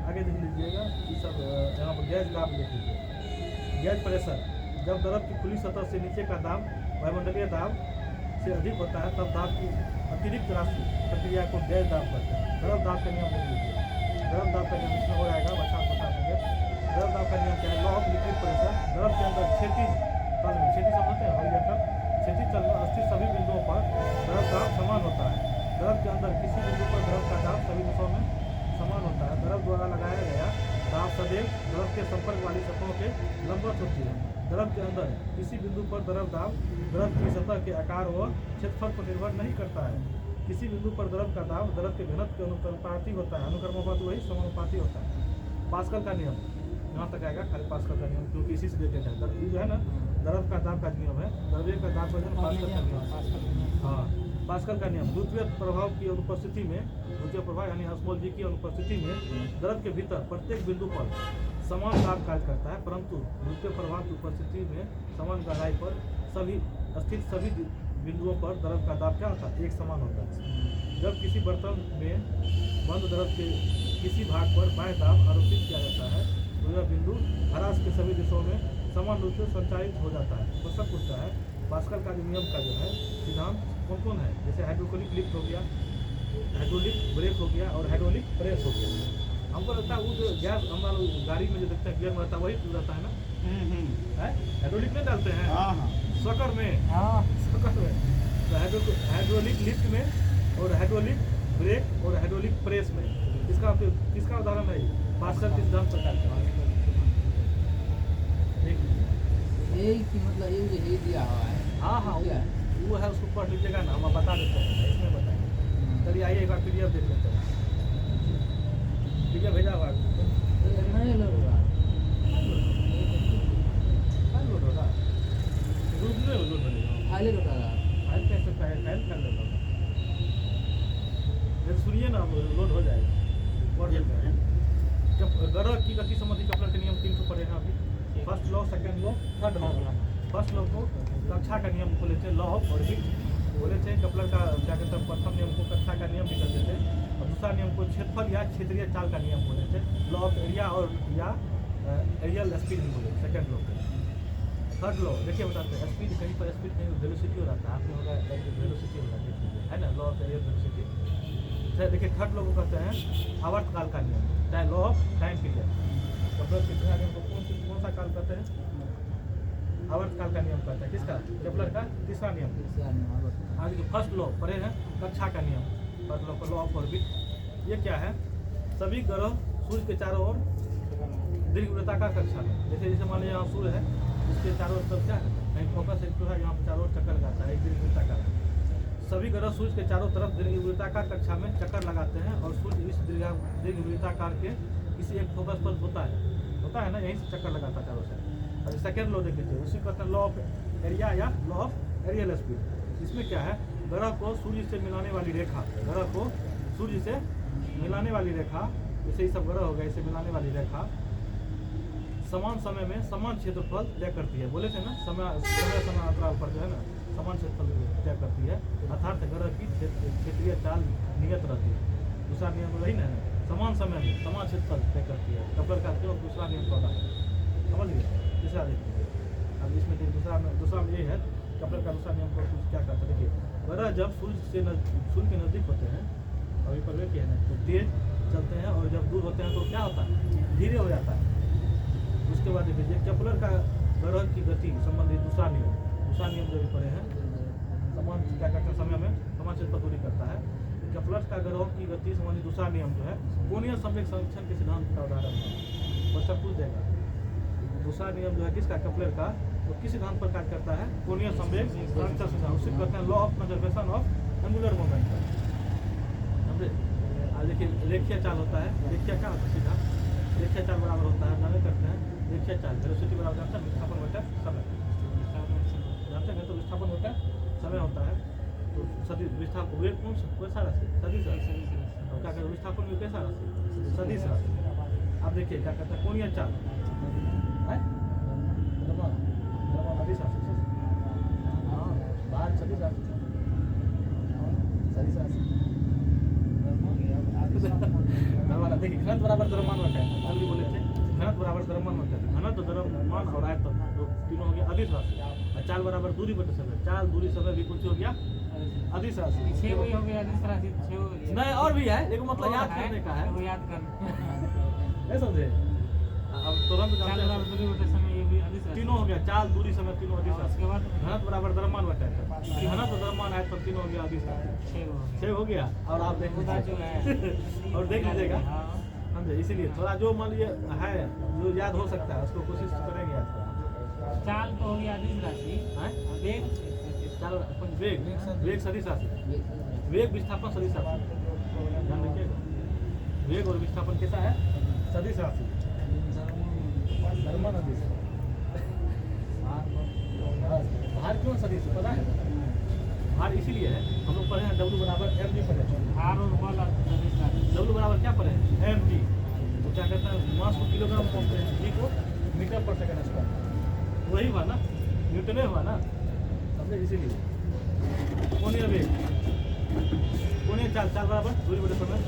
आगे देख लीजिएगा ये सब यहाँ पर गैस दाब देख लीजिए। गैस प्रेशर, जब द्रव की खुली सतह से नीचे का दाब वायुमंडलीय दाब से अधिक होता है तब दाब की अतिरिक्त राशि प्रक्रिया को गैस दाब कहते हैं। द्रव दाब का नियम देख लीजिए। द्रव दाब का नियम इसमें हो जाएगा, बता देंगे। द्रव दाब का नियम क्या है, लॉ ऑफ लिक्विड प्रेशर। द्रव के अंदर क्षैतिज तल में, क्षैतिज समझते हैं हॉरिजॉन्टल, क्षैतिज तल में स्थित सभी बिंदुओं पर द्रव दाब समान होता है। द्रव के अंदर किसी बिंदु पर द्रव का दाब सभी दिशाओं में समान होता है। द्रव द्वारा लगाया गया दाब सदैव द्रव के संपर्क वाली सतहों के लंबवत होती है। द्रव के अंदर किसी बिंदु पर द्रव दाब द्रव की सतह के आकार व क्षेत्रफल पर निर्भर नहीं करता है। किसी बिंदु पर द्रव का दाब द्रव के घनत्व के अनुपाती होता है। अनुक्रमोपात वही समानुपाती होता है। पास्कल का नियम यहाँ तक आएगा, खाली पास्कल का नियम क्योंकि इसी से रिलेटेड है। ये जो है ना द्रव का दाब का नियम है, द्रव्य का दाब वजन पास्कल का नियम। हाँ, पास्कल का नियम द्वितीय प्रभाव की अनुपस्थिति में, द्वितीय प्रभाव यानी स्मॉल जी की अनुपस्थिति में द्रव के भीतर प्रत्येक बिंदु पर समान दाब कार्य करता है, परंतु द्वितीय प्रभाव की उपस्थिति में समान गहराई पर स्थित सभी बिंदुओं पर द्रव का दाब क्या होता है, एक समान होता है। जब किसी बर्तन में बंद द्रव के किसी भाग पर बाह्य दाब आरोपित किया जाता है तो यह बिंदु हरास के सभी दिशाओं में समान रूप से संचालित हो जाता है। क्वेश्चन पूछता है पास्कल का नियम का जो है सिद्धांत कौन कौन है, जैसे हाइड्रोलिक लिफ्ट हो गया, हाइड्रोलिक ब्रेक हो गया और हाइड्रोलिक प्रेस हो गया। हमको लगता है वो जो गैस हमारा गाड़ी में जो देखते हैं गियर में रहता है वही रहता है ना, हाइड्रोलिक में डालते हैं सकर में, सकर में तो हाइड्रोलिक लिफ्ट में और हाइड्रोलिक ब्रेक और हाइड्रोलिक प्रेस में। इसका किसका उदाहरण है, पास्कल के सिद्धांत प्रकार की मतलब ये दिया हुआ है। हाँ वो है, उसको पढ़ लीजिएगा ना, हम बता देते हैं, इसमें बताएंगे। चलिए आइए एक बार PDF देख लेते हैं। PDF भेजा हुआ नहीं लोड होगा, लोड होगा, लोड बनेगा, खाली लोड होगा, फाइल कैसे फाइल कर लेता हूँ। सुनिए ना, लोड हो जाएगा। पढ़ लेते हैं। जब गरह की गति संबंधी कपलर के नियम 3 पढ़ेगा अभी। First law, second law, third law. First law को कक्षा का नियम को लेते हैं, लॉ ऑफ ऑर्बिट बोले थे। कपलर का क्या कहते हैं, प्रथम नियम को कक्षा का नियम भी कहते थे, और दूसरा नियम को क्षेत्रफल या क्षेत्रीय चाल का नियम बोले थे। लॉ ऑफ एरिया और या एरियल स्पीड भी बोले सेकंड लॉ को। थर्ड लॉ देखिए बताते हैं, स्पीड कहीं पर स्पीड कहीं वेलोसिटी हो जाता है, आपने होगा वेलोसिटी हो जाती है ना, लॉ ऑफ एरियल वेलोसिटी। देखिए थर्ड लॉ को कहते हैं आवर्तकाल का नियम, चाहे law of time period. Coupler के नियम को कौन सा काल कहते हैं, आवर्तकाल का नियम कहते हैं। किसका, केपलर का तीसरा नियम। आज जो फर्स्ट लॉ पढ़े हैं कक्षा का नियम, फर्स्ट लॉ का लॉ ऑफ ऑर्बिट। ये क्या है, सभी ग्रह सूर्य के चारों ओर दीर्घवृत्ताकार कक्षा में, जैसे मान लीजिए यहाँ सूर्य है, इसके चारों तरफ क्या है, कहीं फोकस एक तो है, यहाँ पर चारों ओर चक्कर लगाता है, एक दीर्घवृत्ताकार। सभी ग्रह सूर्य के चारों तरफ दीर्घवृत्ताकार कक्षा में चक्कर लगाते हैं और सूर्य इस दीर्घवृत्ताकार के किसी एक फोकस पर होता है ना, यहीं से चक्कर लगाता है चारों से। अब सेकेंड लॉ देख लीजिए, उसी कहते हैं लॉ ऑफ एरिया या लॉ ऑफ एरियल स्पीड। इसमें क्या है, ग्रह को सूर्य से मिलाने वाली रेखा, ग्रह को सूर्य से मिलाने वाली रेखा, जैसे ये सब ग्रह हो गया, इसे मिलाने वाली रेखा समान समय में समान क्षेत्रफल तय करती है। बोले थे ना, समय अंतराल पर जो है ना समान क्षेत्रफल तय करती है, अर्थात ग्रह की क्षेत्रीय चाल नियत रहती है। दूसरा नियम वही ना है, समान समय में समान क्षेत्रफल तय करती है। कपलर का क्यों दूसरा नियम पड़ा है, समझ गए। तीसरा देखिए, अब इसमें दूसरा में ये है, कपलर का दूसरा नियम को क्या करता है, देखिए ग्रह जब सूर्य के नज़दीक होते हैं, अभी पर वे क्या है तो तेज चलते हैं, और जब दूर होते हैं तो क्या होता है, धीरे हो जाता है। उसके बाद देखिए केपलर का ग्रह की गति संबंधित दूसरा नियम जो भी पढ़े हैं, समान क्या करते हैं समय में समान क्षेत्र दूरी करता है। केपलर का ग्रहों की गति संबंधित दूसरा नियम जो है कोणीय संवेग संरक्षण के सिद्धांत का उदाहरण है। क्वेश्चन पूछ देगा, दूसरा नियम जो है किसका, केपलर का, वो किस सिद्धांत पर कार्य करता है, कोणीय संवेग संरक्षण सिद्धांत, उसे कहते हैं law of conservation of angular momentum. समझे। देखिए रेखीय चाल होता है, रेखीय क्या होता है, सीधा रेखीय चाल बराबर होता है, नवे करते हैं रेखीय चाल, वेलोसिटी बराबर जानते हैं विस्थापन बटा समय, जानते हैं तो विस्थापन बटा समय होता है। तो सदिश विस्थापन वेग कौन कैसा राशि, सदिश राशि, और क्या कहते हैं विस्थापन में कैसा राशि, सदिश राशि। आप देखिए क्या कहते हैं कोणीय चाल है, सदिश राशि, हाँ बाहर सदिश राशि, सदिश राशि। देखिए घनत्व बराबर द्रव्यमान होता है, अभी बोले थे घनत्व बराबर द्रव्यमान होता है, घनत्व द्रव्यमान और आयतन तो तीनों हो गया अदिश राशि। और चाल बराबर दूरी बटे समय, चाल दूरी समय भी कुछ हो गया अदिश राशि। छः वही हो गया अदिश राशि, नहीं और भी है, लेकिन मतलब याद करने का है, वो याद करना नहीं समझे। अब तुरंत चाल बराबर दूरी बटे समय, ये भी अदिश राशि तीनों हो गया, चाल दूरी समय तीनों अदिश राशि। उसके बाद घनत्व बराबर द्रव्यमान बटे घनत्व द्रव्यमान आयतन तीनों हो गया अदिश राशि। 6 हो गया। और आप देख लीजिए और देख लीजिएगा, समझे। इसीलिए थोड़ा जो मान लीजिए है जो याद हो सकता है उसको कोशिश करेंगे याद करना। चाल तो हो गया अदिश राशि, वेग चाल वेग सदिश राशि, वेग विस्थापन सदिश राशि, ध्यान रखिएगा। वेग और विस्थापन कैसा है, सदिश राशि, द्रव्यमान अदिश। भार क्यों सदिश पता है, भार इसीलिए है, हम लोग पढ़े हैं W बराबर mg पढ़े हैं, भार और बल अदिश राशि, W बराबर क्या पढ़े हैं mg, तो क्या कहते हैं मास को किलोग्राम में बोलते हैं, g को मीटर पर सेकंड स्क्वायर, वही हुआ ना, न्यूटन हुआ ना, समझे। इसीलिए कोणीय वेग, कोणीय चाल, चाल बराबर दूरी बटे समय,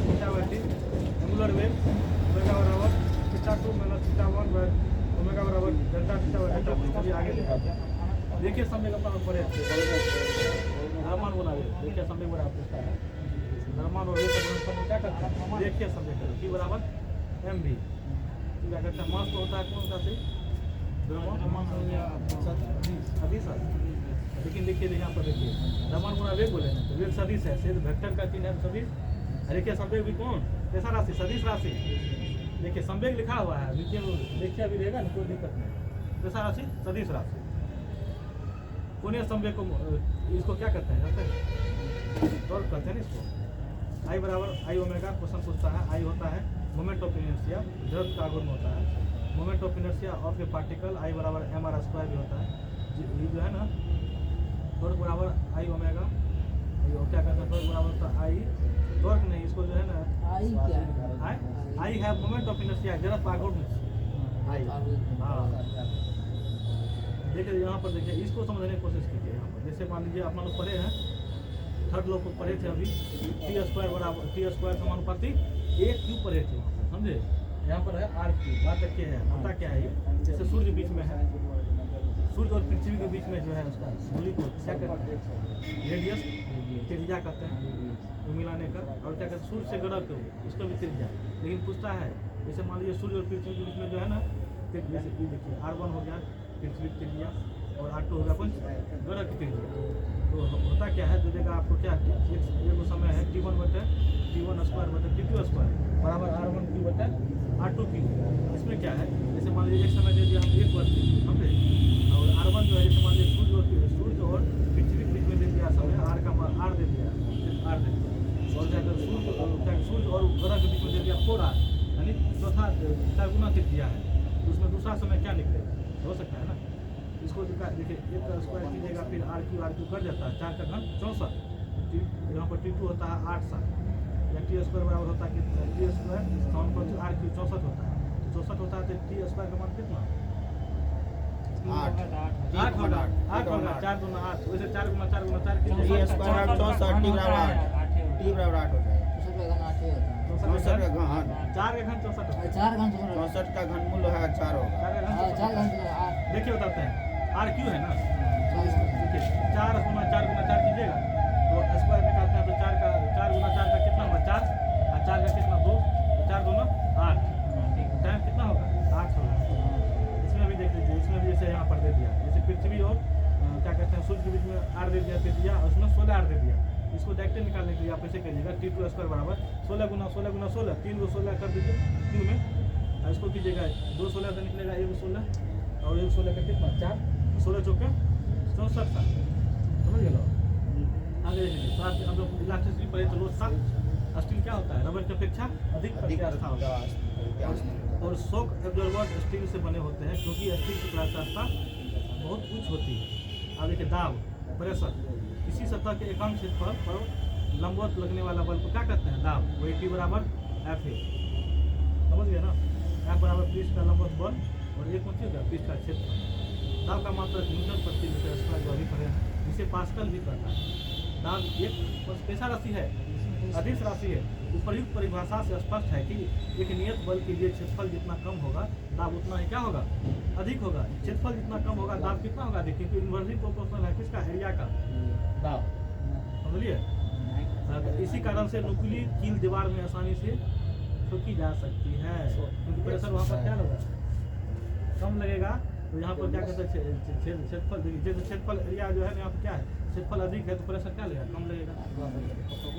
थीटा बाय t, एंगुलर वेग ओमेगा बराबर theta 2 minus theta 1 by omega बराबर डेल्टा थीटा बाय डेल्टा 2। अभी आगे देखिए समय का अपना पढ़े द्रव्यमान बोला, देखिए समय बराबर पूछता है द्रव्यमान और वेग का गुणनफल क्या करता है, देखिए समय करो P बराबर mv, क्या करता है मास तो होता है कौन सा से द्रव्यमान सदिश है। लेकिन देखिए यहाँ पर देखिए द्रव्यमान गुणा वेग बोले तो वेग सदिश है, सिर्फ वेक्टर का चिन्ह है सदिश। देखिए संवेग भी कौन कैसा राशि, सदिश राशि। देखिए संवेग लिखा हुआ है, नीचे देखिए भी रहेगा ना, कोई दिक्कत नहीं, कैसा राशि, सदिश राशि। कोणीय संवेग को इसको क्या कहते हैं, टॉर्क कहते हैं इसको। आई बराबर आई ओमेगा, क्वेश्चन पूछता है, आई होता है मोमेंट ऑफ इनर्शिया, जड़ का आघूर्ण होता है, moment of inertia of a particle, I बराबर mr स्क्वायर भी होता है। ये जो है ना टॉर्क बराबर आई ओमेगा, क्या कहते हैं टॉर्क बराबर होता है आई, टॉर्क नहीं इसको जो है ना आई क्या है? आई है मोमेंट ऑफ इनर्शिया, जड़ का आघूर्ण आई। हाँ देखिए यहाँ पर देखिए इसको समझने की कोशिश कीजिए। यहाँ पर जैसे मान लीजिए आप लोग पढ़े हैं थर्ड लॉ को पढ़े थे अभी, टी स्क्वायर बराबर टी स्क्वायर समानुपाती एक क्यूब पढ़े थे वहाँ पर, समझे। यहाँ पर है आर क्यूब, बात क्या है पता क्या है, ये जैसे सूर्य बीच में है, सूर्य और पृथ्वी के बीच में जो है उसका दूरी को क्या कहते हैं, रेडियस त्रिज्या कहते हैं वो मिलाने का। और क्या कहते हैं सूर्य से ग्रह को उसका भी त्रिज्या। लेकिन पूछता है जैसे मान लीजिए सूर्य और पृथ्वी के बीच में जो है ना, जैसे देखिए R1 हो गया पृथ्वी की त्रिज्या और R2 हो गया कौन ग्रह की त्रिज्या। तो होता क्या है, जो देगा आपको क्या एक समय है T1 बटे T1 स्क्वायर बटे T2 स्क्वायर बराबर R1 क्यू बटे R2 क्यू। इसमें क्या है, जैसे मान लीजिए एक समय दे दिया हम एक वर्ष समझे, और R1 जो है जैसे मान लीजिए सूर्य और पृथ्वी के बीच में दे दिया समय, R का 4 गुना त्रिज्या है, तो उसमें दूसरा समय क्या निकलेगा, हो सकता है ना। इसको देखिए 1 का स्क्वायर कीजिएगा, फिर आर क्यू कट जाता है, 4 का घन 64, यहाँ पर T2 होता है 8 7, या टी स्क्वायर बराबर होता है कि टी स्क्वायर आर क्यू 64 होता है, 64 होता है तो टी स्क्वायर का मान कितना, 8 8 होगा, 8 होगा, 4 गुना 8, वैसे 4 गुना 4 गुना 4 टी स्क्वायर 64 टी बराबर 8 टी बराबर 8 हो जाएगा। 64 का घन 8 ही होता है। 64 का घन 4 का घन 64 होता है। 4 घन 64 64 का घन मूल है 4 होगा। 4 का घन हाँ 4 घन 8 देखिए बताते हैं, आर क्यू है ना, 40 देखिए 4 गुना 4 कीजिएगा तो स्क्वायर निकालते हैं, तो 4 गुना 4 का कितना होगा 4, और 4 का कितना 2, तो 4 दूना 8, टाइम कितना होगा 8 होगा। इसमें भी देख लीजिए, इसमें भी जैसे यहाँ पर दे दिया, जैसे पृथ्वी और क्या कहते हैं सूर्य के बीच में 8 दे दिया, और उसमें 16 8 दे दिया। इसको डायरेक्ट निकालने के लिए आप ऐसे करिएगा, T2 स्क्वायर बराबर 16 गुना 16, 3 को 16 कर दीजिए क्यू में, और इसको कीजिएगा 2 16 से निकलेगा 1 16, और 1 16 का कितना 4, 16 चौके 64 साल, समझ गए लोग। आगे देखिए, तो आप हम लोग इलास्टिसिटी पढ़े तो लोड साथ स्टील क्या होता है, रबर की अपेक्षा अधिक प्रत्यास्था होता है, और शॉक एब्जॉर्बर स्टील से बने होते हैं, क्योंकि स्टील की प्रत्यास्था बहुत उच्च होती है। आगे के दाब प्रेशर, किसी सतह के एकांक क्षेत्रफल पर लंबवत लगने वाला बल को क्या कहते हैं, दाब, वही T बराबर F है, समझ गए ना। F बराबर पृष्ठ का लंबवत बल और एक कौन सी होगा पृष्ठ का क्षेत्रफल। दाब का मात्रक न्यूटन प्रति मीटर स्क्वायर जो अभी पढ़े हैं, जिसे पास्कल भी कहता है। दाब एक कैसा राशि है, अदिश राशि है। उपर्युक्त परिभाषा से स्पष्ट है कि एक नियत बल के लिए क्षेत्रफल जितना कम होगा दाब उतना ही क्या होगा, अधिक होगा। क्षेत्रफल जितना कम होगा दाब कितना होगा अधिक, क्योंकि इन्वर्सली प्रोपोर्शनल है किसका, एरिया का दाब, समझिए। इसी कारण से नुकीली कील दीवार में आसानी से ठोकी जा सकती है, क्योंकि प्रेशर वहाँ पर क्या लगेगा, कम लगेगा। तो यहाँ पर क्या कहते हैं क्षेत्रफल, देखिए क्षेत्रफल एरिया जो है यहाँ पर क्या है, क्षेत्रफल अधिक है तो प्रेशर क्या लगेगा, कम लगेगा,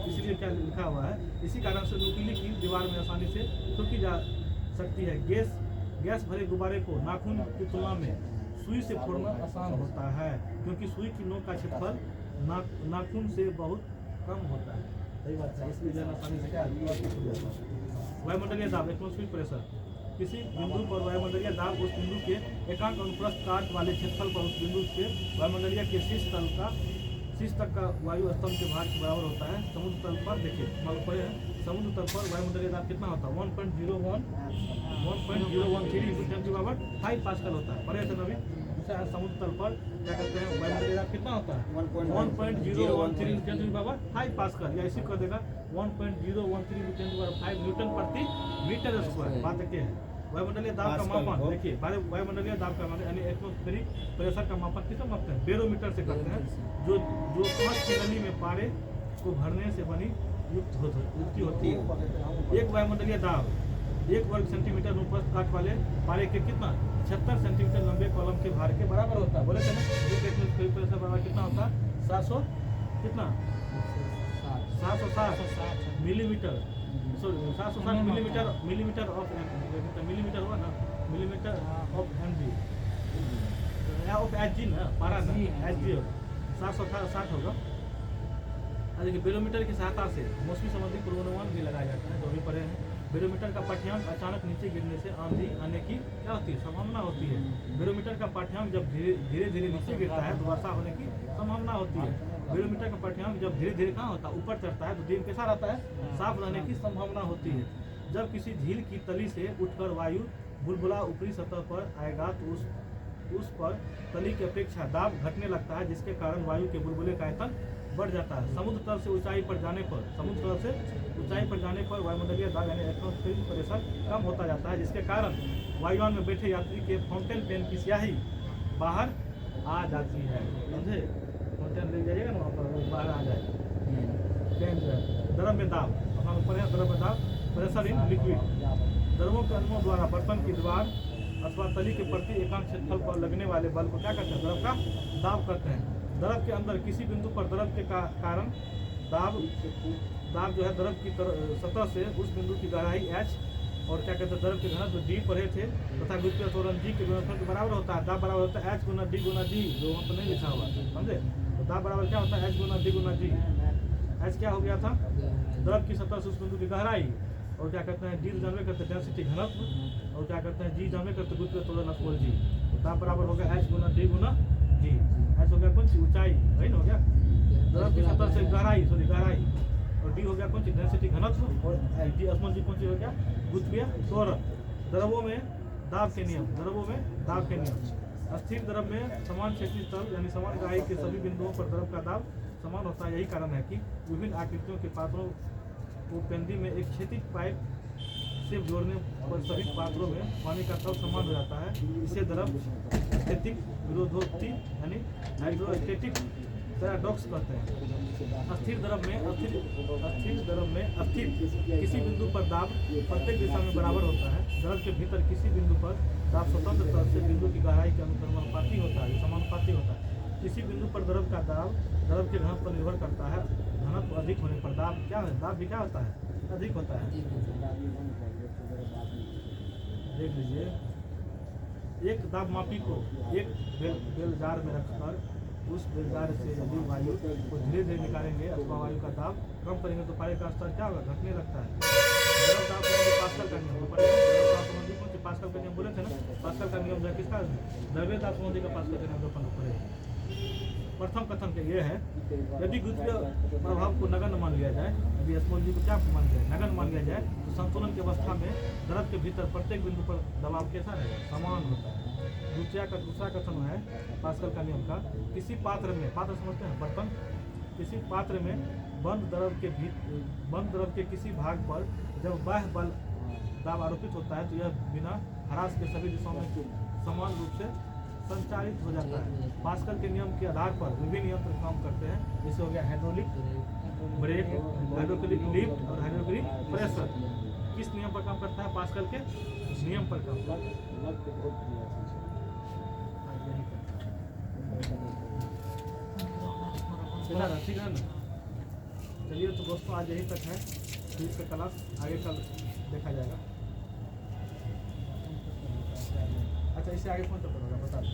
इसलिए क्या लिखा हुआ है, इसी कारण से नुकीली कील दीवार में आसानी से ठोकी जा सकती है। गैस भरे गुब्बारे को नाखून की तुलना में सुई से फोड़ना आसान होता है, क्योंकि सुई की नोक का क्षेत्रफल नाखून से बहुत कम होता है, सही बात है, इसलिए आसानी से क्या वायुमंडलीय दाब, एटमॉस्फेरिक प्रेशर। किसी बिंदु पर वायुमंडलीय दाब उस बिंदु के एकांक अनुप्रस्थ काट वाले क्षेत्रफल पर उस बिंदु से वायुमंडलीय के शीर्ष तक का वायु स्तंभ के भाग के बराबर होता है। समुद्र तल पर देखिए पढ़े हैं, समुद्र तल पर वायुमंडलीय दाब कितना होता है 1.013 × 10⁵ पास्कल होता है, पढ़े थे नवी। समुद्र तल पर क्या कहते हैं वायुमंडलीय दाब कितना होता है 1.013 × 10⁵ पास्कल, या इसी कर देगा 1.013 × 10⁵ न्यूटन प्रति मीटर स्क्वायर। बात क्या है, वायुमंडलीय दाब का मापन देखिए, वायुमंडलीय दाब का यानी एटमॉस्फेरिक प्रेशर का मापन किससे मापते हैं, बैरोमीटर से करते हैं, जो कांच की नली में पारे को भरने से बनी युक्ति होती है। एक वायुमंडलीय दाब 1 वर्ग सेंटीमीटर अनुप्रस्थ काट वाले पारे के कितना 76 सेंटीमीटर लंबे कॉलम के भार के बराबर होता है, बोले थे ना। एक एटमॉस्फेरिक प्रेशर बराबर कितना होता है 700 कितना 760 millimetre, sorry 760 millimetre of millimetre हुआ ना, millimetre of MG of Hg ना, पारा ना एचजी 760 होगा। देखिए बैरोमीटर की सहायता से मौसमी संबंधी पूर्वानुमान भी लगाया जाता है, जो भी पढ़े हैं। बैरोमीटर का पाठ्यांक अचानक नीचे गिरने से आंधी आने की क्या होती है, संभावना होती है। बैरोमीटर का पाठ्यांक जब धीरे धीरे नीचे गिरता है तो वर्षा होने की संभावना होती है। बैरोमीटर का पाठ्यांक जब धीरे धीरे कहाँ होता है, ऊपर चढ़ता है तो दिन कैसा रहता है, साफ रहने की संभावना होती है। जब किसी झील की तली से उठकर वायु बुलबुला ऊपरी सतह पर आएगा तो उस पर तली की अपेक्षा दाब घटने लगता है, जिसके कारण वायु के बुलबुले का आयतन बढ़ जाता है। समुद्र तल से ऊंचाई पर जाने पर वायुमंडलीय दाब यानी एटमॉस्फेरिक प्रेशर कम होता जाता है, जिसके कारण वायुयान में बैठे यात्री के फाउंटेन पेन की स्याही बाहर आ जाती है, समझे। फाउंटेन ले जाइएगा ना वहाँ पर बाहर आ जाएगा पेन जो है। द्रव्य दाब, हम ऊपर है द्रव्य दाब, प्रेशर इन लिक्विड। द्रवों के अणुओं द्वारा बर्तन की दीवार अथवा तली के प्रति एकांक क्षेत्रफल पर लगने वाले बल को क्या कहते हैं, द्रव का दाब कहते हैं। द्रव के अंदर किसी बिंदु पर द्रव के कारण दाब जो है द्रव की सतह से उस बिंदु की गहराई h और क्या कहते हैं द्रव के घनत्व d पढ़े थे तथा गुरुत्वीय त्वरण g के गुणनफल के बराबर होता है। दाब बराबर होता है h गुना d गुना g, जो वहाँ पर नहीं लिखा हुआ, समझे। तो दाब बराबर क्या होता है h गुना d गुना g। h क्या हो गया था, द्रव की सतह से उस बिंदु की गहराई, और क्या कहते हैं डी जानवे करते डेंसिटी घनत्व और क्या कहते हैं जी जानवे करते गुरुत्वीय त्वरण अथवा जी। तो दाब बराबर हो गया एच गुना डी गुना जी। एच हो गया कौन सी ऊंचाई वही ना हो गया द्रव की सतह से गहराई गहराई और डी हो गया कौन सी डेंसिटी घनत्व और जी स्मॉल जी कौन सी हो गया गुरुत्वीय त्वरण। द्रवों में दाब के नियम द्रवों में दाब के नियम अस्थिर द्रव में समान क्षेत्रीय तल यानी समान गहराई के सभी बिंदुओं पर द्रव का दाब समान होता है। यही कारण है कि विभिन्न आकृतियों के पात्रों को पेंदी में एक क्षैतिज पाइप से जोड़ने पर सभी पात्रों में पानी का तल समान हो जाता है। इसे द्रव स्थैतिक विरोधोक्ति यानी हाइड्रोस्टैटिक पैराडॉक्स कहते हैं। अस्थिर द्रव में अस्थिर किसी बिंदु पर दाब प्रत्येक दिशा में बराबर होता है। द्रव के भीतर किसी बिंदु पर दाब स्वतंत्र तल से बिंदु की गहराई के अनुपाती होता है समानुपाती होता है। किसी बिंदु पर द्रव का दाब द्रव के घनत्व पर निर्भर करता है। घनत्व अधिक होने पर दाब क्या है दाब भी क्या होता है अधिक होता है। देख लीजिए एक दाब मापी को एक बेलजार में रखकर उस बेलजार से यदि वायु को धीरे धीरे निकालेंगे अथवा वायु का दाब कम करेंगे तो पानी का स्तर क्या होगा घटने लगता है। द्रव दाब पास्कल का नियम संबंधी कौन सी पास्कल का नियम बोले थे ना पास्कल का नियम जो किसका द्रव्य दाब संबंधी का पास्कल का नियम अपन पढ़े। प्रथम कथन के ये है यदि गुरुत्वीय प्रभाव को नगण्य मान लिया जाए यदि स्मॉल जी को क्या मान लिया नगण्य मान लिया जाए तो संतुलन की अवस्था में द्रव के भीतर प्रत्येक बिंदु पर दबाव कैसा रहेगा समान होता है। दूसरा कथन है पास्कल का नियम का किसी पात्र में पात्र समझते हैं बर्तन किसी पात्र में बंद द्रव के किसी भाग पर जब बाह्य बल दाब आरोपित होता है तो यह बिना ह्रास के सभी दिशाओं में समान रूप से संचालित हो जाता है। पास्कल के नियम के आधार पर विभिन्न यंत्र काम करते हैं जैसे हो गया हाइड्रोलिक ब्रेक हाइड्रोलिक लिफ्ट और हाइड्रोलिक प्रेशर। किस नियम पर काम करता है पास्कल के नियम पर काम करता है। ठीक है ना चलिए तो दोस्तों आज यही तक है फिर इसका क्लास आगे कल देखा जाएगा। अच्छा इससे आगे कौन सा पढ़ोगा बता दो।